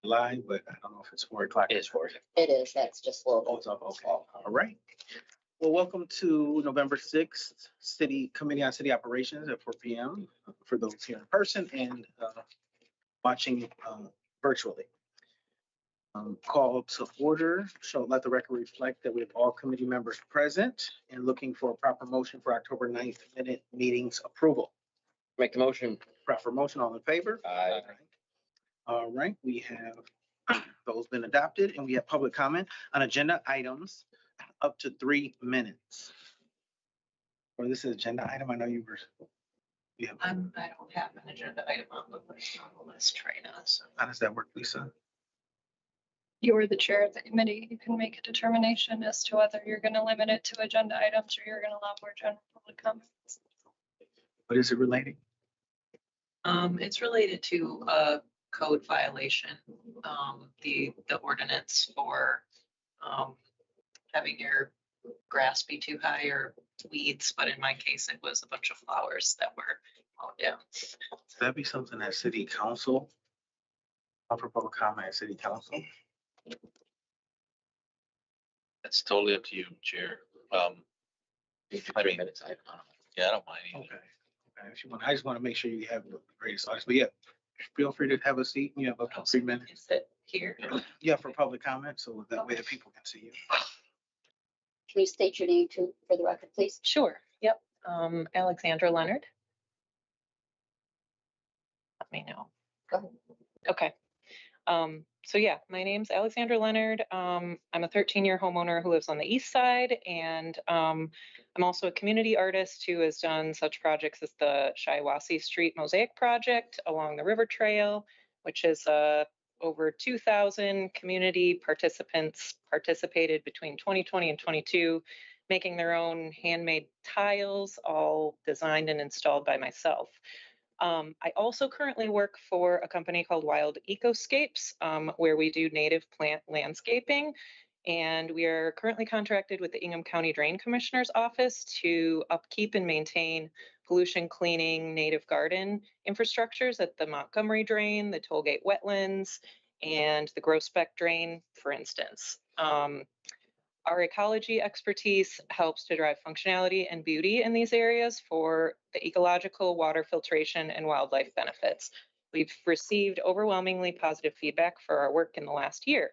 live, but I don't know if it's 4 o'clock. It is 4. It is, that's just Oh, local. it's up, okay. All right. Well, welcome to November 6th, City Committee on City Operations at 4 p.m. for those here in person and watching virtually. Call to order. So let the record reflect that we have all committee members present and looking for a proper motion for October 9th minute meetings approval. Make the motion. Proper motion, all in favor? Aye. All right, we have those been adopted and we have public comment on agenda items up to 3 minutes. Or this is agenda item, I know you were. Yeah, I don't have an agenda item on the list right now, so. how does that work, Lisa? You're the chair of the committee. You can make a determination as to whether you're going to limit it to agenda items or you're going to allow more general public comments. What is it relating? It's related to a code violation, the ordinance for, having your grass be too high or weeds, but in my case, it was a bunch of flowers that were mowed down. Would that be something that city council? Offer public comment at city council? That's totally up to you, Chair. I mean, Minutes. I yeah, I don't mind either. Okay. Okay, if you want, I just want to make sure you have the greatest audience, but yeah, feel free to have a seat. You have up to 3 minutes. Is it here? Yeah, for public comment, so that way the people can see you. Can you state your name too, for the record, please? Sure, yep. Alexandra Leonard. Let me know. Go ahead. Okay. So yeah, my name's Alexandra Leonard. I'm a 13-year homeowner who lives on the east side, and I'm also a community artist who has done such projects as the Shiawassee Street Mosaic Project along the River Trail, which is over 2,000 community participants participated between 2020 and 22, making their own handmade tiles, all designed and installed by myself. I also currently work for a company called Wild Ecoscapes, where we do native plant landscaping. And we are currently contracted with the Ingham County Drain Commissioner's Office to upkeep and maintain pollution cleaning native garden infrastructures at the Montgomery Drain, the Tollgate Wetlands, and the Groesbeck Drain, for instance. Our ecology expertise helps to drive functionality and beauty in these areas for the ecological, water filtration, and wildlife benefits. We've received overwhelmingly positive feedback for our work in the last year.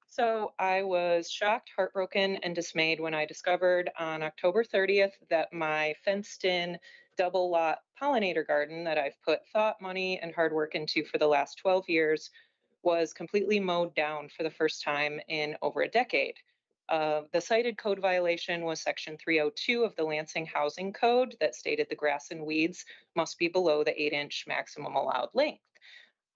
So I was shocked, heartbroken, and dismayed when I discovered on October 30th that my fenced-in double lot pollinator garden that I've put thought, money, and hard work into for the last 12 years was completely mowed down for the first time in over a decade. The cited code violation was Section 302 of the Lansing Housing Code that stated the grass and weeds must be below the 8-inch maximum allowed length.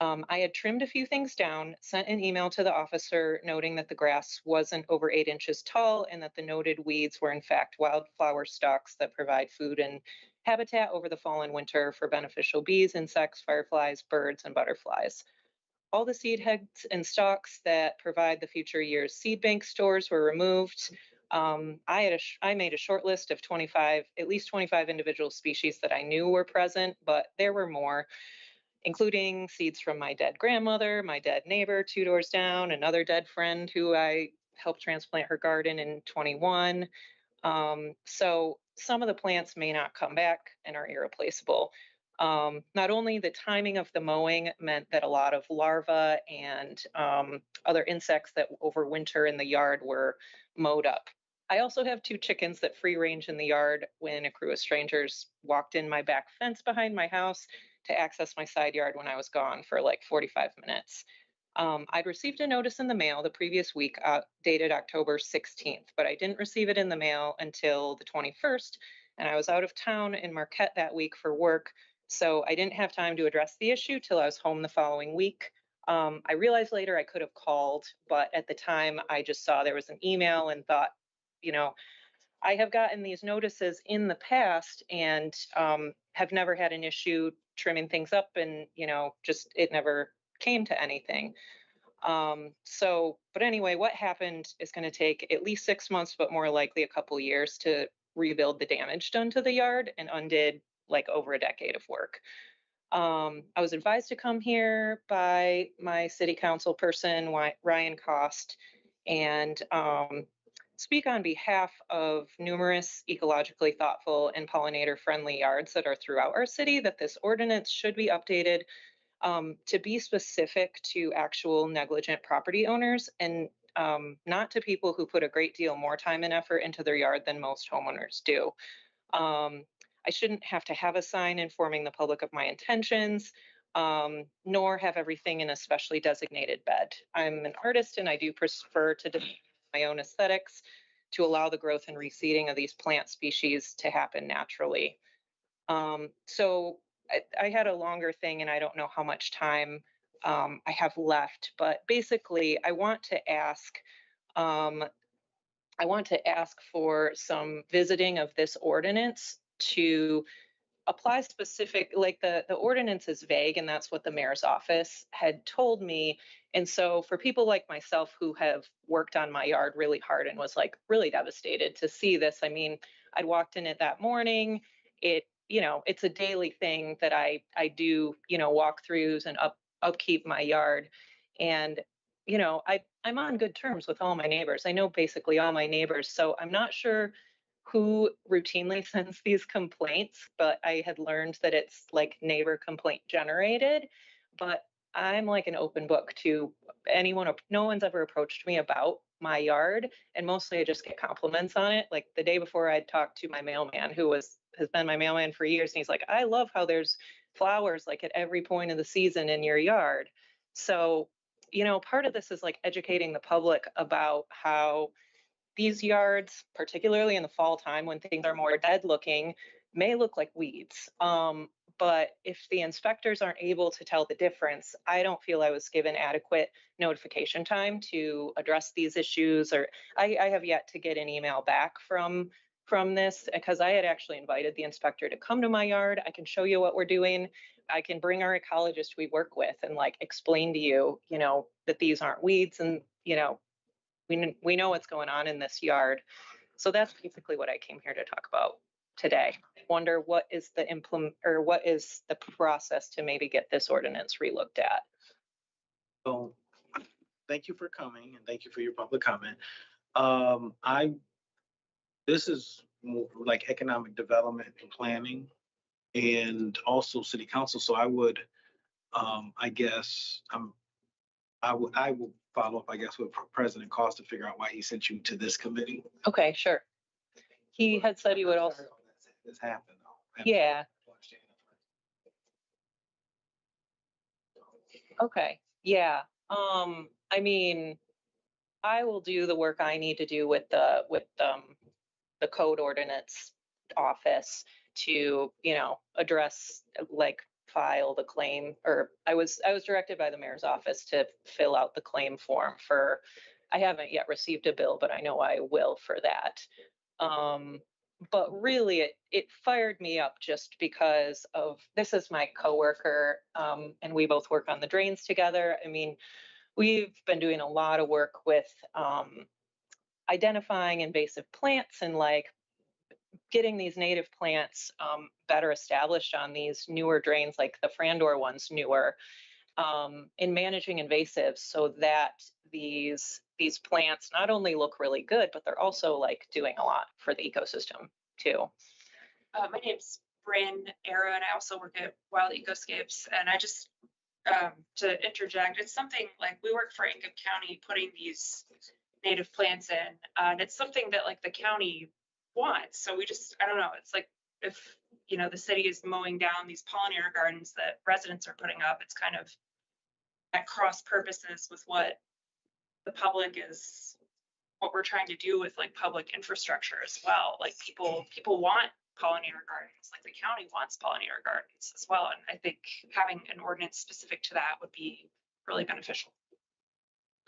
I had trimmed a few things down, sent an email to the officer noting that the grass wasn't over 8 inches tall and that the noted weeds were in fact wildflower stalks that provide food and habitat over the fall and winter for beneficial bees, insects, fireflies, birds, and butterflies. All the seed heads and stalks that provide the future year's seed bank stores were removed. I made a short list of at least 25 individual species that I knew were present, but there were more, including seeds from my dead grandmother, my dead neighbor 2 doors down, another dead friend who I helped transplant her garden in 21. So some of the plants may not come back and are irreplaceable. Not only the timing of the mowing meant that a lot of larvae and other insects that overwinter in the yard were mowed up. I also have 2 chickens that free range in the yard when a crew of strangers walked in my back fence behind my house to access my side yard when I was gone for like 45 minutes. I'd received a notice in the mail the previous week, dated October 16th, but I didn't receive it in the mail until the 21st, and I was out of town in Marquette that week for work, so I didn't have time to address the issue till I was home the following week. I realized later I could have called, but at the time I just saw there was an email and thought, you know, I have gotten these notices in the past and have never had an issue trimming things up, and, you know, just it never came to anything. But anyway, what happened is going to take at least 6 months, but more likely a couple years to rebuild the damage done to the yard, and undid like over a decade of work. I was advised to come here by my city council person, Ryan Cost, and speak on behalf of numerous ecologically thoughtful and pollinator-friendly yards that are throughout our city, that this ordinance should be updated to be specific to actual negligent property owners and not to people who put a great deal more time and effort into their yard than most homeowners do. I shouldn't have to have a sign informing the public of my intentions, nor have everything in a specially designated bed. I'm an artist and I do prefer to develop my own aesthetics to allow the growth and reseeding of these plant species to happen naturally. So I had a longer thing and I don't know how much time I have left, but basically I want to ask for some visiting of this ordinance to apply specific, like the ordinance is vague and that's what the mayor's office had told me. And so for people like myself who have worked on my yard really hard and was like really devastated to see this, I mean, I'd walked in it that morning. It's a daily thing that I do, walkthroughs and upkeep my yard. And, I'm on good terms with all my neighbors. I know basically all my neighbors. So I'm not sure who routinely sends these complaints, but I had learned that it's like neighbor complaint generated. But I'm like an open book to anyone. No one's ever approached me about my yard, and mostly I just get compliments on it. Like the day before, I'd talked to my mailman, who has been my mailman for years, and he's like, "I love how there's flowers like at every point of the season in your yard." So, part of this is like educating the public about how these yards, particularly in the fall time when things are more dead looking, may look like weeds. But if the inspectors aren't able to tell the difference, I don't feel I was given adequate notification time to address these issues, or I have yet to get an email back from this, because I had actually invited the inspector to come to my yard. I can show you what we're doing. I can bring our ecologist we work with and like explain to you, that these aren't weeds, and we know what's going on in this yard. So that's basically what I came here to talk about today. I wonder what is the process to maybe get this ordinance relooked at. So thank you for coming and thank you for your public comment. This is more like economic development and planning and also city council. So I would, I guess, I will follow up, I guess, with President Cost to figure out why he sent you to this committee. Okay, sure. He had said he would also, This happened though. yeah, okay, yeah. I mean, I will do the work I need to do with the code ordinance office to, address, like, file the claim, or I was directed by the mayor's office to fill out the claim form for, I haven't yet received a bill, but I know I will for that. But really it fired me up just because of, this is my coworker, and we both work on the drains together. I mean, we've been doing a lot of work with identifying invasive plants and like getting these native plants better established on these newer drains, like the Frandor one's newer, in managing invasives so that these plants not only look really good, but they're also like doing a lot for the ecosystem too. My name's Bryn Era, and I also work at Wild Ecoscapes. And I just, to interject, it's something like we work for Ingham County putting these native plants in, and it's something that like the county wants. So we just, I don't know, it's like if, the city is mowing down these pollinator gardens that residents are putting up, it's kind of at cross purposes with what the public is, what we're trying to do with like public infrastructure as well. Like people want pollinator gardens, like the county wants pollinator gardens as well. And I think having an ordinance specific to that would be really beneficial.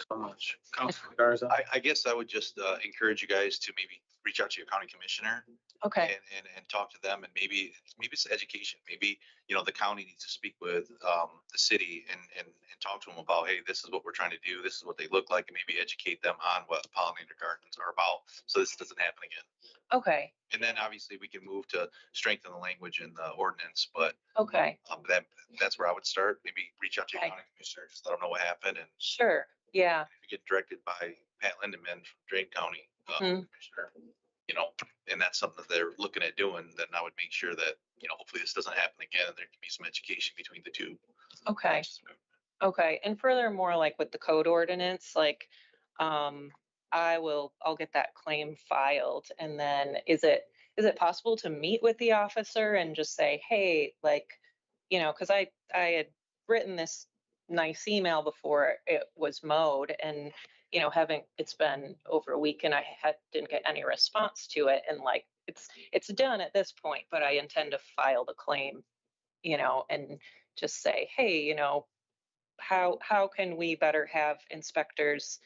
So much. Councilman Garza. I guess I would just encourage you guys to maybe reach out to your county commissioner Okay, and talk to them, and maybe it's education. Maybe, the county needs to speak with, the city and talk to them about, hey, this is what we're trying to do. This is what they look like, and maybe educate them on what pollinator gardens are about. So this doesn't happen again. okay, And then obviously we can move to strengthen the language in the ordinance, but okay, that's where I would start. Maybe reach out to your Okay. county commissioner, just let them know what happened, and sure, yeah, if you get directed by Pat Lindeman from Drain County Mhm. Commissioner, and that's something that they're looking at doing, then I would make sure that, hopefully this doesn't happen again, and there can be some education between the two. okay, okay. And furthermore, like with the code ordinance, like, I'll get that claim filed, and then is it possible to meet with the officer and just say, hey, like, because I had written this nice email before it was mowed, and it's been over a week and I didn't get any response to it, and like it's done at this point, but I intend to file the claim, and just say, hey, how can we better have inspectors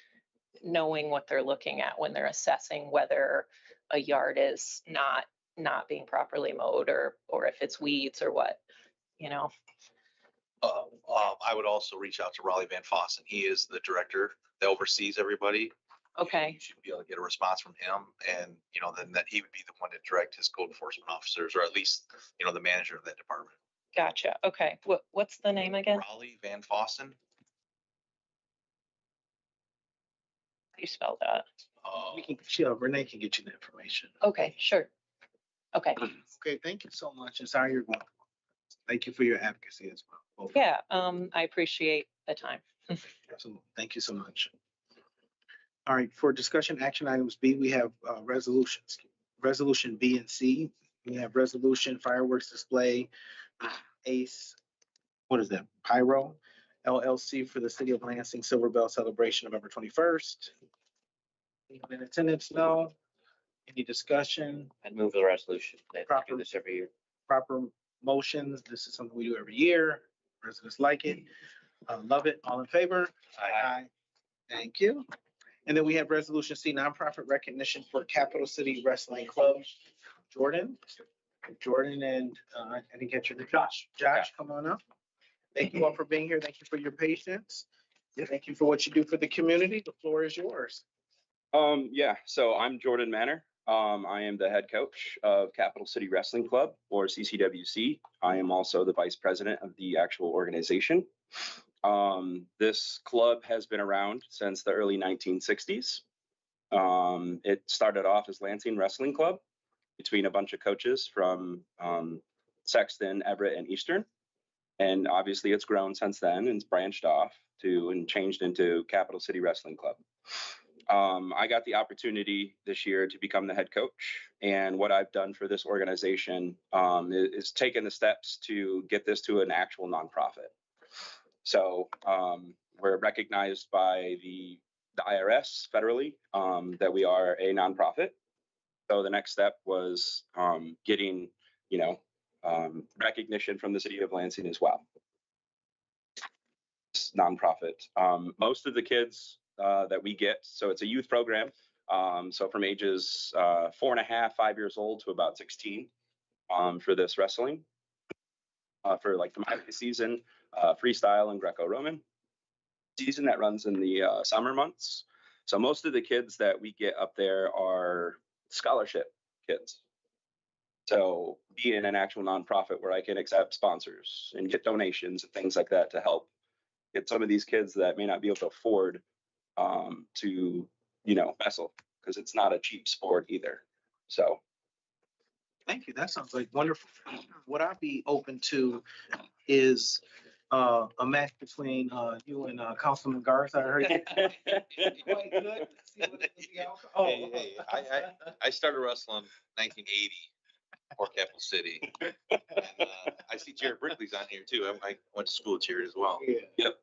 knowing what they're looking at when they're assessing whether a yard is not being properly mowed, or if it's weeds or what, I would also reach out to Raleigh Van Fossen. He is the director that oversees everybody. Okay, You should be able to get a response from him, and, then that he would be the one to direct his code enforcement officers, or at least, the manager of that department. gotcha. Okay, what's the name again? How Raleigh Van Fossen. do you spell that? Renee can get you the information. Okay, sure. Okay, Okay, thank you so much. And sorry you're going. Thank you for your advocacy as well. yeah, I appreciate the time. Absolutely. Thank you so much. All right, for discussion action items B, we have resolutions. Resolution B and C, we have resolution fireworks display, ACE, what is that? Pyro LLC for the City of Lansing Silver Bell celebration November 21st. Anyone in attendance? No. Any discussion? I'd move the resolution. They have to Proper. do this every year. Proper motions. This is something we do every year. Residents like it. Love it. All in favor? Aye. Thank you. And then we have resolution C, nonprofit recognition for Capital City Wrestling Club. Jordan and I didn't catch your name. Josh, come on up. Thank you all for being here. Thank you for your patience. Thank you for what you do for the community. The floor is yours. Yeah, so I'm Jordan Manor. I am the head coach of Capital City Wrestling Club, or CCWC. I am also the vice president of the actual organization. This club has been around since the early 1960s. It started off as Lansing Wrestling Club between a bunch of coaches from Sexton, Everett, and Eastern. And obviously it's grown since then and it's branched off and changed into Capital City Wrestling Club. I got the opportunity this year to become the head coach. And what I've done for this organization is taken the steps to get this to an actual nonprofit. So we're recognized by the IRS federally that we are a nonprofit. So the next step was getting, recognition from the city of Lansing as well. It's nonprofit. Most of the kids that we get, so it's a youth program. So from ages 4.5, 5 years old to about 16 for this wrestling. For like the minor season, freestyle and Greco-Roman season that runs in the summer months. So most of the kids that we get up there are scholarship kids. So being an actual nonprofit where I can accept sponsors and get donations and things like that to help get some of these kids that may not be able to afford to, wrestle, because it's not a cheap sport either. So. Thank you. That sounds like wonderful. What I'd be open to is a match between you and Councilman Garth. I heard. Quite good. See what the outcome- Hey, I started wrestling 1980 for Capital City. And, I see Jared Brickley's on here too. I went to school with Jared as well. Yeah. Yep.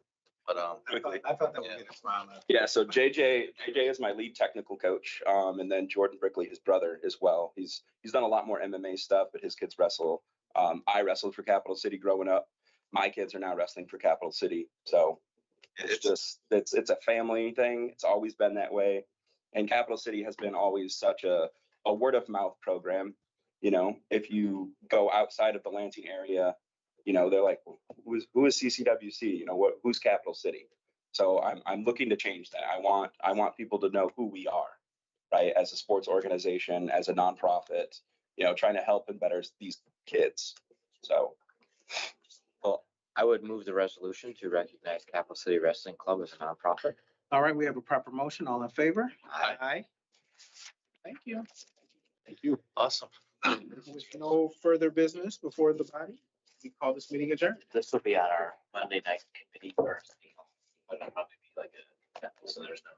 But I thought that would get a smile out. Yeah, so JJ is my lead technical coach, and then Jordan Brickley, his brother, as well. He's done a lot more MMA stuff, but his kids wrestle. I wrestled for Capital City growing up. My kids are now wrestling for Capital City, so it's a family thing. It's always been that way, and Capital City has been always such a word of mouth program. You know, if you go outside of the Lansing area, you know, they're like, who is CCWC? You know, who's Capital City? So I'm looking to change that. I want people to know who we are, right? As a sports organization, as a nonprofit, you know, trying to help and better these kids. So Well, I would move the resolution to recognize Capital City Wrestling Club as a nonprofit. All right, we have a proper motion. All in favor? Aye. Thank you. Thank you. Awesome. With no further business before the body, we call this meeting adjourned. This will be on our Monday night committee first. But it'll probably be like a, so there's no.